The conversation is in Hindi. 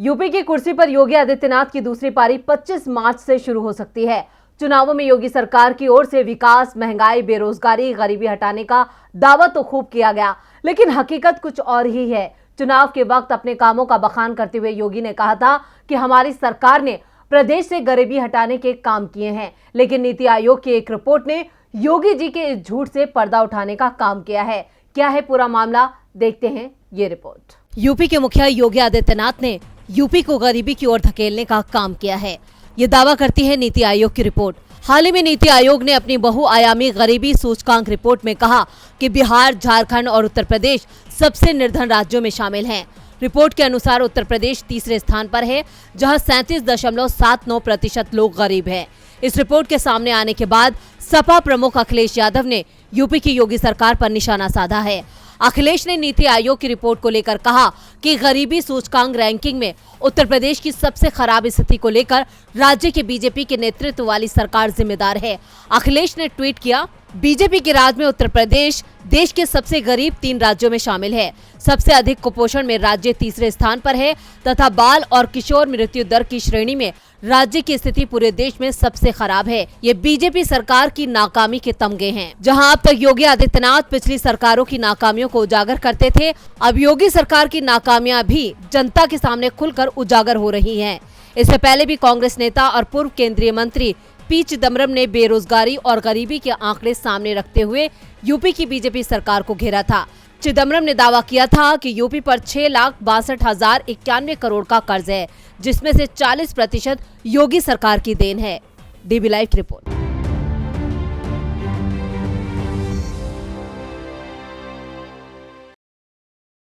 यूपी की कुर्सी पर योगी आदित्यनाथ की दूसरी पारी 25 मार्च से शुरू हो सकती है। चुनावों में योगी सरकार की ओर से विकास, महंगाई, बेरोजगारी, गरीबी हटाने का दावा तो खूब किया गया, लेकिन हकीकत कुछ और ही है। चुनाव के वक्त अपने कामों का बखान करते हुए योगी ने कहा था कि हमारी सरकार ने प्रदेश से गरीबी हटाने के काम किए हैं, लेकिन नीति आयोग की एक रिपोर्ट ने योगी जी के इस झूठ से पर्दा उठाने का काम किया है। क्या है पूरा मामला, देखते हैं ये रिपोर्ट। यूपी के मुखिया योगी आदित्यनाथ ने यूपी को गरीबी की ओर धकेलने का काम किया है, ये दावा करती है नीति आयोग की रिपोर्ट। हाल ही में नीति आयोग ने अपनी बहुआयामी गरीबी सूचकांक रिपोर्ट में कहा कि बिहार, झारखंड और उत्तर प्रदेश सबसे निर्धन राज्यों में शामिल हैं। रिपोर्ट के अनुसार उत्तर प्रदेश तीसरे स्थान पर है, जहां 37.79% लोग गरीब हैं। इस रिपोर्ट के सामने आने के बाद सपा प्रमुख अखिलेश यादव ने यूपी की योगी सरकार पर निशाना साधा है। अखिलेश ने नीति आयोग की रिपोर्ट को लेकर कहा कि गरीबी सूचकांक रैंकिंग में उत्तर प्रदेश की सबसे खराब स्थिति को लेकर राज्य के बीजेपी के नेतृत्व वाली सरकार जिम्मेदार है। अखिलेश ने ट्वीट किया, बीजेपी के राज में उत्तर प्रदेश देश के सबसे गरीब 3 राज्यों में शामिल है। सबसे अधिक कुपोषण में राज्य तीसरे स्थान पर है तथा बाल और किशोर मृत्यु दर की श्रेणी में राज्य की स्थिति पूरे देश में सबसे खराब है। ये बीजेपी सरकार की नाकामी के तमगे हैं। जहां अब तक योगी आदित्यनाथ पिछली सरकारों की नाकामियों को उजागर करते थे, अब योगी सरकार की नाकामियां भी जनता के सामने खुलकर उजागर हो रही हैं। इससे पहले भी कांग्रेस नेता और पूर्व केंद्रीय मंत्री पी चिदम्बरम ने बेरोजगारी और गरीबी के आंकड़े सामने रखते हुए यूपी की बीजेपी सरकार को घेरा था। चिदम्बरम ने दावा किया था कि यूपी पर 6,62,091 करोड़ का कर्ज है, जिसमें से 40% योगी सरकार की देन है। डीबी लाइव की रिपोर्ट।